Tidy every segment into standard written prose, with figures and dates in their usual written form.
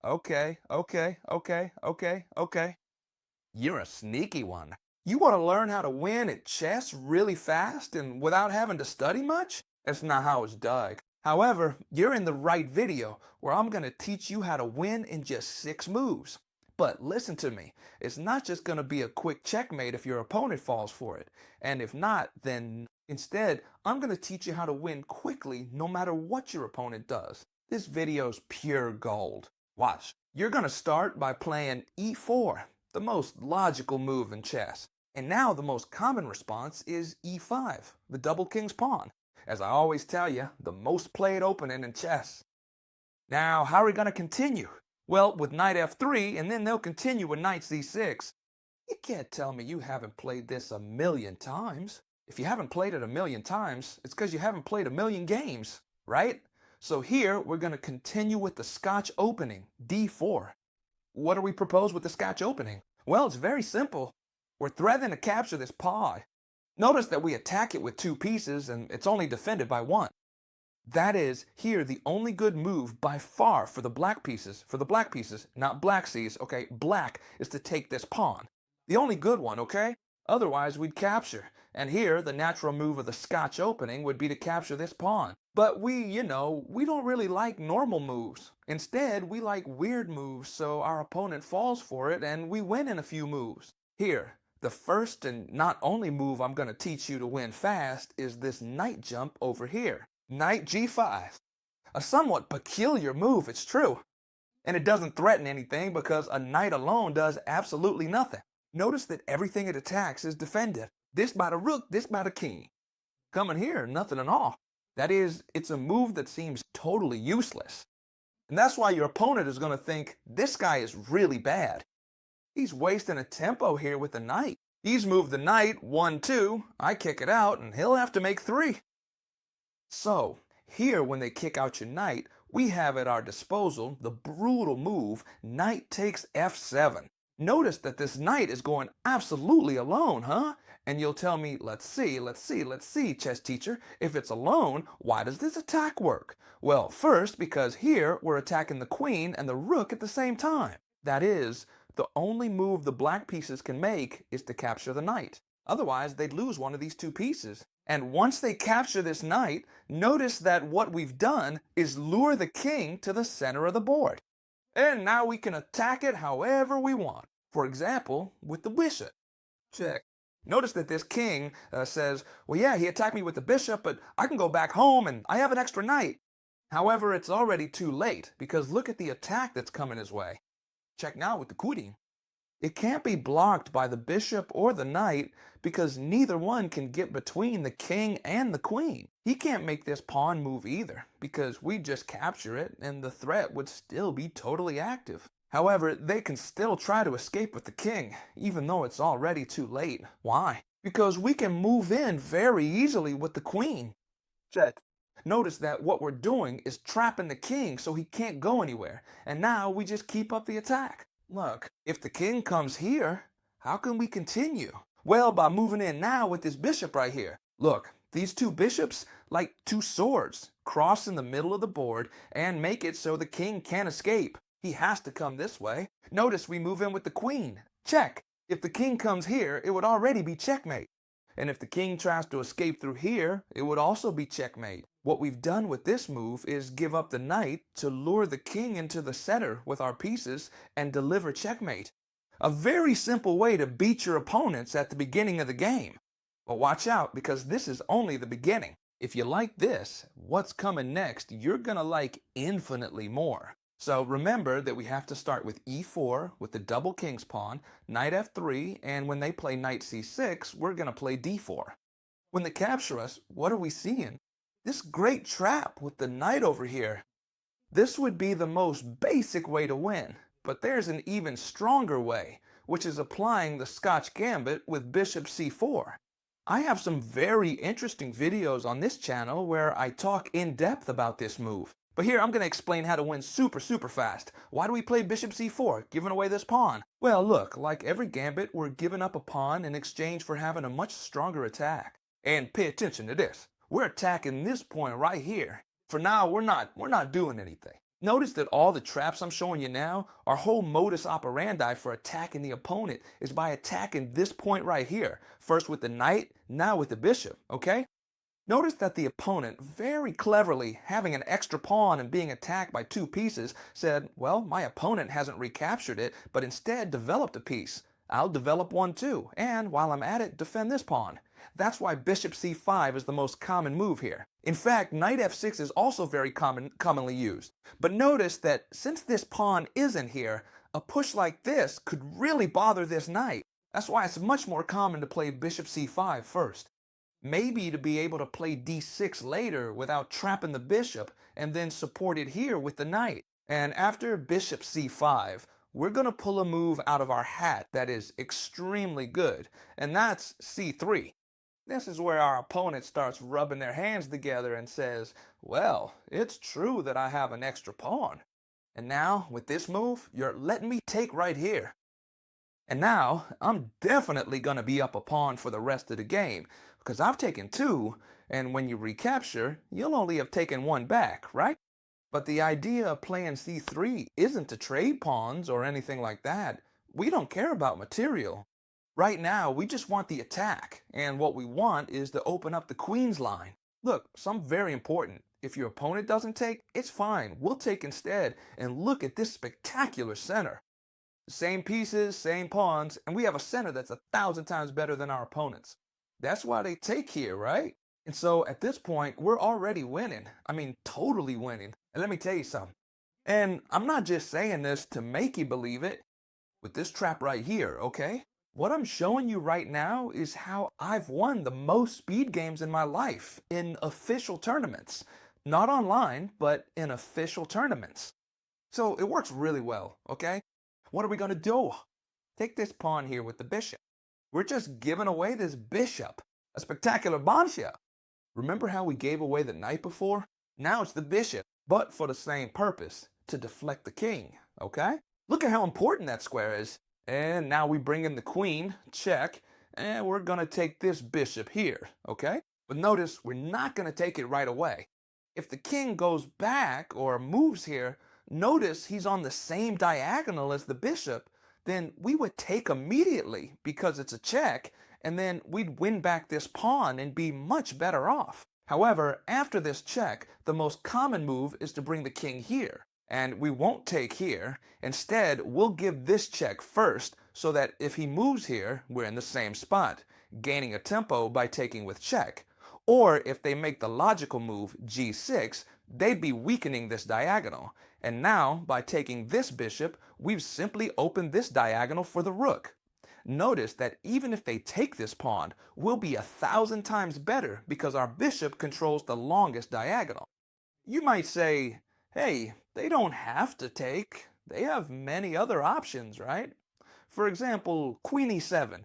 Okay. You're a sneaky one. You want to learn how to win at chess really fast and without having to study much? That's not how it's done. However, you're in the right video where I'm going to teach you how to win in just 6 moves. But listen to me, it's not just going to be a quick checkmate if your opponent falls for it. And if not, then instead, I'm going to teach you how to win quickly no matter what your opponent does. This video's pure gold. Watch. You're going to start by playing e4, the most logical move in chess. And now the most common response is e5, the double king's pawn. As I always tell you, the most played opening in chess. Now, how are we going to continue? Well, with knight f3, and then they'll continue with knight c6. You can't tell me you haven't played this a million times. If you haven't played it a million times, it's because you haven't played a million games, right? So here, we're going to continue with the Scotch opening, d4. What do we propose with the Scotch opening? Well, it's very simple. We're threatening to capture this pawn. Notice that we attack it with 2 pieces and it's only defended by 1. That is, here, the only good move by far for the black pieces, not black C's, okay, black is to take this pawn. The only good one, okay? Otherwise, we'd capture. And here, the natural move of the Scotch opening would be to capture this pawn. But we don't really like normal moves. Instead, we like weird moves, so our opponent falls for it and we win in a few moves. Here, the first and not only move I'm going to teach you to win fast is this knight jump over here. Knight g5. A somewhat peculiar move, it's true. And it doesn't threaten anything because a knight alone does absolutely nothing. Notice that everything it attacks is defended. This by the rook, this by the king. Coming here, nothing at all. That is, it's a move that seems totally useless. And that's why your opponent is going to think, this guy is really bad. He's wasting a tempo here with the knight. He's moved the knight 1-2, I kick it out, and he'll have to make 3. So, here when they kick out your knight, we have at our disposal the brutal move, knight takes f7. Notice that this knight is going absolutely alone, huh? And you'll tell me, let's see, chess teacher, if it's alone, why does this attack work? Well, first, because here we're attacking the queen and the rook at the same time. That is, the only move the black pieces can make is to capture the knight. Otherwise, they'd lose one of these 2 pieces. And once they capture this knight, notice that what we've done is lure the king to the center of the board. And now we can attack it however we want. For example, with the bishop. Check. Notice that this king says, well, yeah, he attacked me with the bishop, but I can go back home and I have an extra knight. However, it's already too late because look at the attack that's coming his way. Check now with the queen. It can't be blocked by the bishop or the knight because neither one can get between the king and the queen. He can't make this pawn move either because we just capture it and the threat would still be totally active. However, they can still try to escape with the king, even though it's already too late. Why? Because we can move in very easily with the queen. Check. Notice that what we're doing is trapping the king so he can't go anywhere, and now we just keep up the attack. Look, if the king comes here, how can we continue? Well, by moving in now with this bishop right here. Look, these 2 bishops, like 2 swords, cross in the middle of the board and make it so the king can't escape. He has to come this way. Notice we move in with the queen. Check. If the king comes here, it would already be checkmate. And if the king tries to escape through here, it would also be checkmate. What we've done with this move is give up the knight to lure the king into the center with our pieces and deliver checkmate. A very simple way to beat your opponents at the beginning of the game. But watch out because this is only the beginning. If you like this, what's coming next you're gonna like infinitely more. So remember that we have to start with e4 with the double king's pawn, knight f3, and when they play knight c6, we're going to play d4. When they capture us, what are we seeing? This great trap with the knight over here. This would be the most basic way to win, but there's an even stronger way, which is applying the Scotch Gambit with bishop c4. I have some very interesting videos on this channel where I talk in depth about this move. But here I'm going to explain how to win super fast. Why do we play bishop c4, giving away this pawn? Well, look, like every gambit, we're giving up a pawn in exchange for having a much stronger attack. And pay attention to this. We're attacking this point right here. For now, we're not doing anything. Notice that all the traps I'm showing you now, our whole modus operandi for attacking the opponent is by attacking this point right here. First with the knight, now with the bishop, okay? Notice that the opponent, very cleverly having an extra pawn and being attacked by two pieces, said, well, my opponent hasn't recaptured it, but instead developed a piece. I'll develop one too, and while I'm at it, defend this pawn. That's why bishop c5 is the most common move here. In fact, knight f6 is also very commonly used. But notice that since this pawn isn't here, a push like this could really bother this knight. That's why it's much more common to play bishop c5 first. Maybe to be able to play d6 later without trapping the bishop and then support it here with the knight. And after bishop c5, we're going to pull a move out of our hat that is extremely good, and that's c3. This is where our opponent starts rubbing their hands together and says, well, it's true that I have an extra pawn. And now, with this move, you're letting me take right here. And now, I'm definitely going to be up a pawn for the rest of the game, because I've taken two, and when you recapture, you'll only have taken one back, right? But the idea of playing c3 isn't to trade pawns or anything like that. We don't care about material. Right now, we just want the attack, and what we want is to open up the queen's line. Look, some very important. If your opponent doesn't take, it's fine. We'll take instead, and look at this spectacular center. Same pieces, same pawns, and we have a center that's 1,000 times better than our opponent's. That's why they take here, right? And so at this point, we're already winning. I mean, totally winning. And let me tell you something. And I'm not just saying this to make you believe it. With this trap right here, okay? What I'm showing you right now is how I've won the most speed games in my life in official tournaments. Not online, but in official tournaments. So it works really well, okay? What are we going to do? Take this pawn here with the bishop. We're just giving away this bishop. A spectacular bombshell. Remember how we gave away the knight before? Now it's the bishop, but for the same purpose, to deflect the king, okay? Look at how important that square is. And now we bring in the queen, check, and we're going to take this bishop here, okay? But notice we're not going to take it right away. If the king goes back or moves here, notice he's on the same diagonal as the bishop, then we would take immediately because it's a check, and then we'd win back this pawn and be much better off. However, after this check, the most common move is to bring the king here. And we won't take here. Instead, we'll give this check first so that if he moves here, we're in the same spot, gaining a tempo by taking with check. Or if they make the logical move g6, they'd be weakening this diagonal. And now, by taking this bishop, we've simply opened this diagonal for the rook. Notice that even if they take this pawn, we'll be 1,000 times better because our bishop controls the longest diagonal. You might say, hey, they don't have to take. They have many other options, right? For example, queen e7.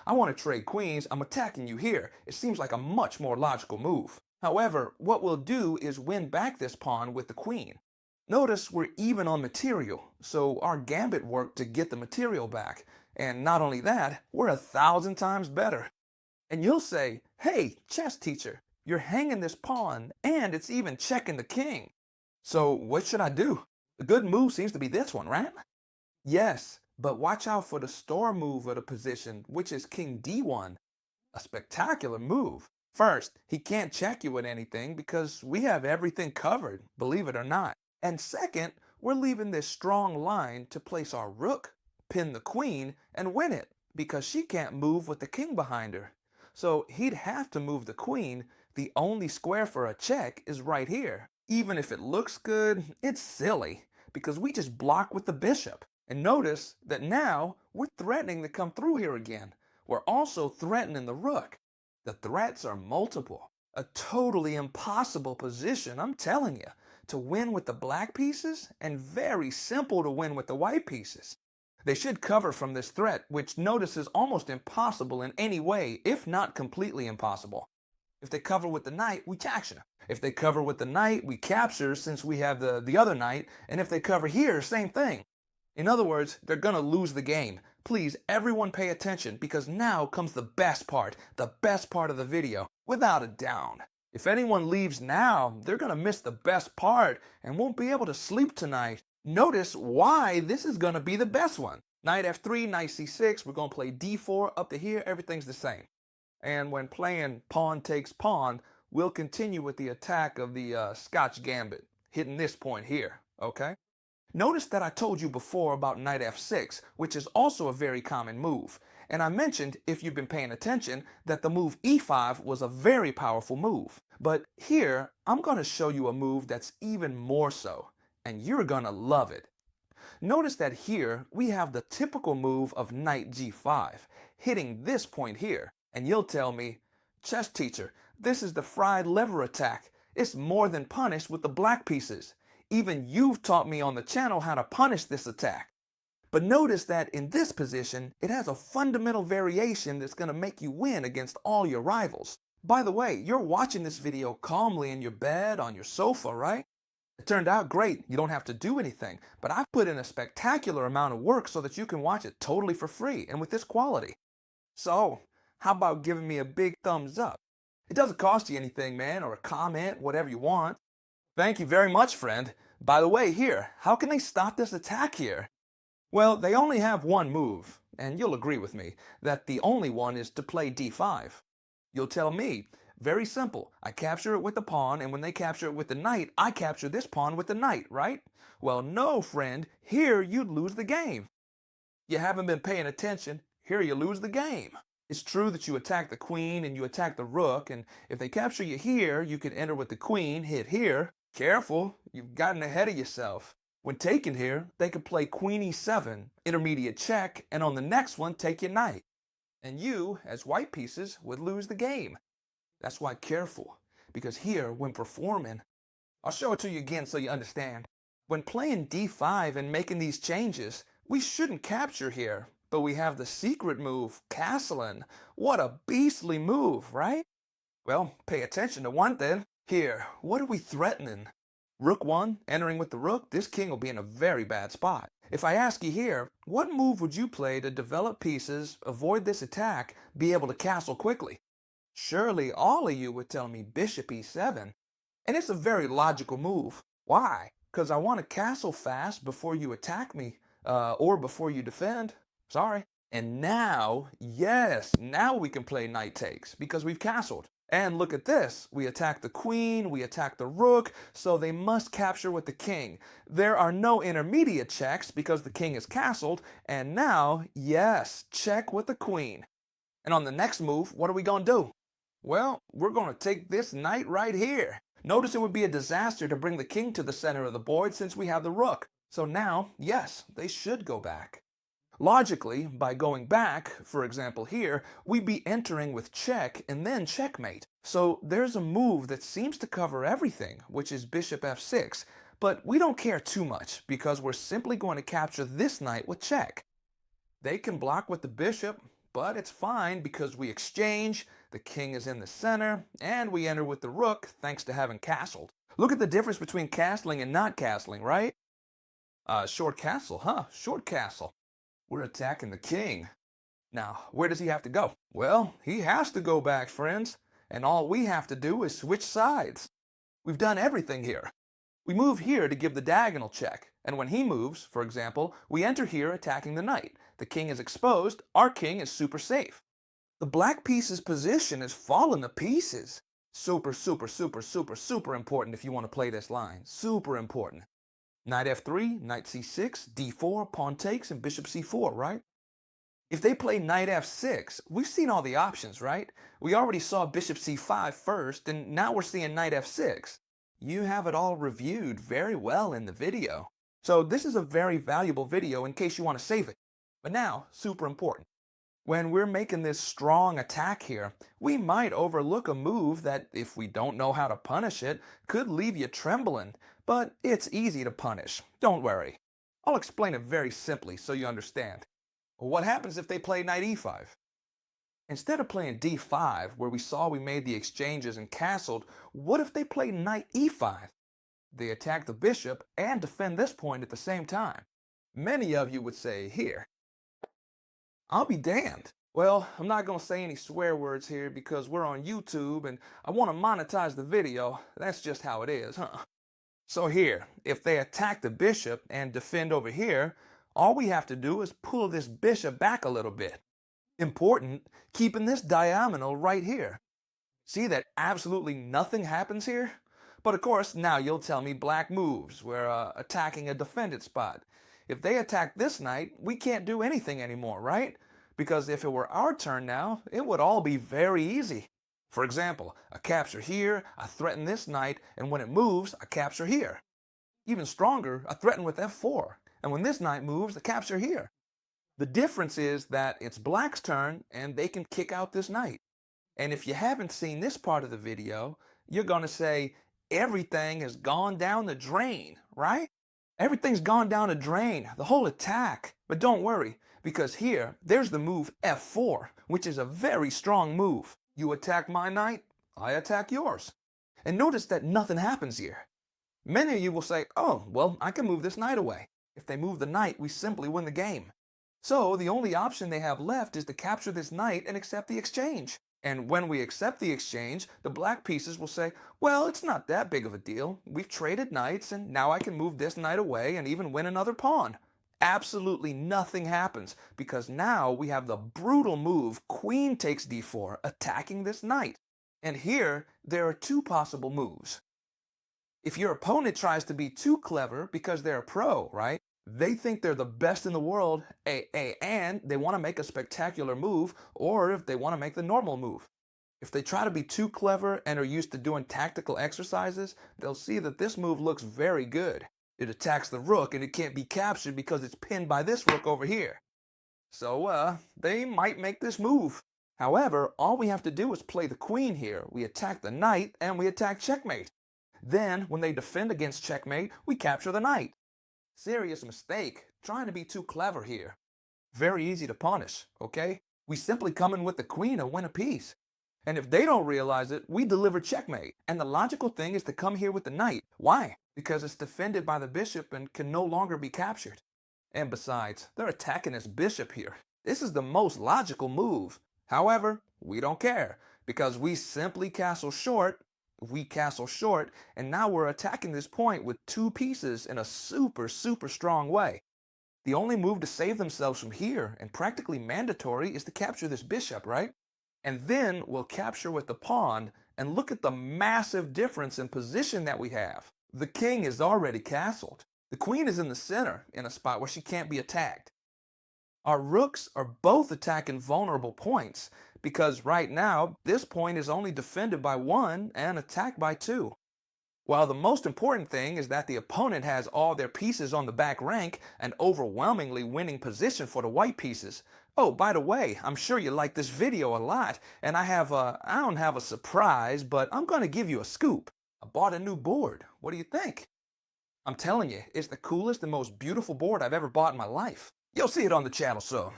I want to trade queens. I'm attacking you here. It seems like a much more logical move. However, what we'll do is win back this pawn with the queen. Notice we're even on material, so our gambit worked to get the material back. And not only that, we're 1,000 times better. And you'll say, hey, chess teacher, you're hanging this pawn, and it's even checking the king. So what should I do? The good move seems to be this one, right? Yes, but watch out for the storm move of the position, which is king d1. A spectacular move. First, he can't check you with anything because we have everything covered, believe it or not. And second, we're leaving this strong line to place our rook, pin the queen, and win it because she can't move with the king behind her. So he'd have to move the queen. The only square for a check is right here. Even if it looks good, it's silly because we just block with the bishop. And notice that now we're threatening to come through here again. We're also threatening the rook. The threats are multiple. A totally impossible position, I'm telling you, to win with the black pieces and very simple to win with the white pieces. They should cover from this threat, which notice is almost impossible in any way, if not completely impossible. If they cover with the knight, we capture. If they cover with the knight, we capture since we have the other knight. And if they cover here, same thing. In other words, they're going to lose the game. Please, everyone pay attention because now comes the best part of the video, without a doubt. If anyone leaves now, they're going to miss the best part and won't be able to sleep tonight. Notice why this is going to be the best one. Knight f3, knight c6, we're going to play d4, up to here, everything's the same. And when playing pawn takes pawn, we'll continue with the attack of the Scotch Gambit, hitting this point here, okay? Notice that I told you before about knight f6, which is also a very common move. And I mentioned, if you've been paying attention, that the move e5 was a very powerful move. But here, I'm going to show you a move that's even more so, and you're going to love it. Notice that here, we have the typical move of knight g5, hitting this point here. And you'll tell me, chess teacher, this is the fried liver attack. It's more than punished with the black pieces. Even you've taught me on the channel how to punish this attack. But notice that in this position, it has a fundamental variation that's going to make you win against all your rivals. By the way, you're watching this video calmly in your bed, on your sofa, right? It turned out great. You don't have to do anything. But I've put in a spectacular amount of work so that you can watch it totally for free and with this quality. So, how about giving me a big thumbs up? It doesn't cost you anything, man, or a comment, whatever you want. Thank you very much, friend. By the way, here, how can they stop this attack here? Well, they only have one move, and you'll agree with me that the only one is to play d5. You'll tell me, very simple, I capture it with the pawn, and when they capture it with the knight, I capture this pawn with the knight, right? Well, no, friend, here you'd lose the game. You haven't been paying attention, here you lose the game. It's true that you attack the queen and you attack the rook, and if they capture you here, you could enter with the queen, hit here. Careful, you've gotten ahead of yourself. When taken here, they could play queen e7, intermediate check, and on the next one, take your knight. And you, as white pieces, would lose the game. That's why careful, because here, when performing, I'll show it to you again so you understand. When playing d5 and making these changes, we shouldn't capture here. But we have the secret move, castling. What a beastly move, right? Well, pay attention to one thing. Here, what are we threatening? Rook 1, entering with the rook, this king will be in a very bad spot. If I ask you here, what move would you play to develop pieces, avoid this attack, be able to castle quickly? Surely all of you would tell me bishop e7. And it's a very logical move. Why? Because I want to castle fast before you attack me, or before you defend. Sorry. And now, yes, now we can play knight takes because we've castled. And look at this. We attack the queen, we attack the rook, so they must capture with the king. There are no intermediate checks because the king is castled. And now, yes, check with the queen. And on the next move, what are we going to do? Well, we're going to take this knight right here. Notice it would be a disaster to bring the king to the center of the board since we have the rook. So now, yes, they should go back. Logically, by going back, for example here, we'd be entering with check and then checkmate. So there's a move that seems to cover everything, which is bishop f6, but we don't care too much because we're simply going to capture this knight with check. They can block with the bishop, but it's fine because we exchange, the king is in the center, and we enter with the rook thanks to having castled. Look at the difference between castling and not castling, right? Short castle, huh? Short castle. We're attacking the king. Now, where does he have to go? Well, he has to go back, friends. And all we have to do is switch sides. We've done everything here. We move here to give the diagonal check. And when he moves, for example, we enter here attacking the knight. The king is exposed. Our king is super safe. The black piece's position is fallen to pieces. Super, super, super, super, super important if you want to play this line. Super important. Knight f3, knight c6, d4, pawn takes, and bishop c4, right? If they play knight f6, we've seen all the options, right? We already saw bishop c5 first, and now we're seeing knight f6. You have it all reviewed very well in the video. So this is a very valuable video in case you want to save it. But now, super important. When we're making this strong attack here, we might overlook a move that, if we don't know how to punish it, could leave you trembling. But it's easy to punish. Don't worry. I'll explain it very simply so you understand. What happens if they play knight e5? Instead of playing d5, where we saw we made the exchanges and castled, what if they play knight e5? They attack the bishop and defend this point at the same time. Many of you would say, here, I'll be damned. Well, I'm not gonna say any swear words here because we're on YouTube and I want to monetize the video. That's just how it is, huh? So here, if they attack the bishop and defend over here, all we have to do is pull this bishop back a little bit. Important, keeping this diagonal right here. See that absolutely nothing happens here? But of course, now you'll tell me black moves. We're attacking a defended spot. If they attack this knight, we can't do anything anymore, right? Because if it were our turn now, it would all be very easy. For example, a capture here, I threaten this knight, and when it moves, I capture here. Even stronger, I threaten with f4, and when this knight moves, I capture here. The difference is that it's black's turn, and they can kick out this knight. And if you haven't seen this part of the video, you're going to say, everything has gone down the drain, right? Everything's gone down the drain, the whole attack. But don't worry, because here, there's the move f4, which is a very strong move. You attack my knight, I attack yours. And notice that nothing happens here. Many of you will say, oh, well, I can move this knight away. If they move the knight, we simply win the game. So the only option they have left is to capture this knight and accept the exchange. And when we accept the exchange, the black pieces will say, well, it's not that big of a deal. We've traded knights, and now I can move this knight away and even win another pawn. Absolutely nothing happens, because now we have the brutal move, queen takes d4, attacking this knight. And here, there are two possible moves. If your opponent tries to be too clever because they're a pro, right? They think they're the best in the world, and they want to make a spectacular move, or if they want to make the normal move. If they try to be too clever and are used to doing tactical exercises, they'll see that this move looks very good. It attacks the rook and it can't be captured because it's pinned by this rook over here. So, they might make this move. However, all we have to do is play the queen here. We attack the knight and we attack checkmate. Then, when they defend against checkmate, we capture the knight. Serious mistake, trying to be too clever here. Very easy to punish, okay? We simply come in with the queen and win a piece. And if they don't realize it, we deliver checkmate. And the logical thing is to come here with the knight. Why? Because it's defended by the bishop and can no longer be captured. And besides, they're attacking this bishop here. This is the most logical move. However, we don't care, because we simply castle short. We castle short, and now we're attacking this point with two pieces in a super strong way. The only move to save themselves from here, and practically mandatory, is to capture this bishop, right? And then we'll capture with the pawn, and look at the massive difference in position that we have. The king is already castled. The queen is in the center, in a spot where she can't be attacked. Our rooks are both attacking vulnerable points, because right now, this point is only defended by one and attacked by two. While the most important thing is that the opponent has all their pieces on the back rank, an overwhelmingly winning position for the white pieces. Oh, by the way, I'm sure you like this video a lot, and I don't have a surprise, but I'm going to give you a scoop. I bought a new board. What do you think? I'm telling you, it's the coolest and most beautiful board I've ever bought in my life. You'll see it on the channel soon.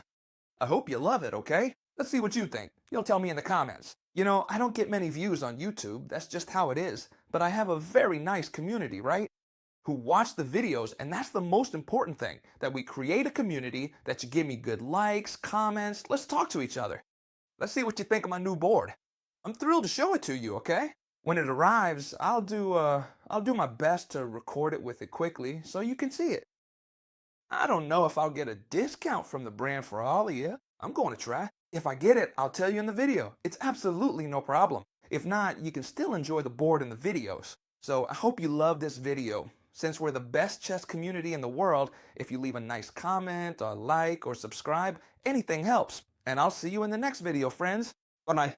I hope you love it, okay? Let's see what you think. You'll tell me in the comments. You know, I don't get many views on YouTube, that's just how it is, but I have a very nice community, right? Who watch the videos, and that's the most important thing, that we create a community, that you give me good likes, comments, let's talk to each other. Let's see what you think of my new board. I'm thrilled to show it to you, okay? When it arrives, I'll do my best to record it with it quickly so you can see it. I don't know if I'll get a discount from the brand for all of you. I'm going to try. If I get it, I'll tell you in the video. It's absolutely no problem. If not, you can still enjoy the board in the videos. So I hope you love this video. Since we're the best chess community in the world, if you leave a nice comment, or like, or subscribe, anything helps. And I'll see you in the next video, friends. Bye-bye.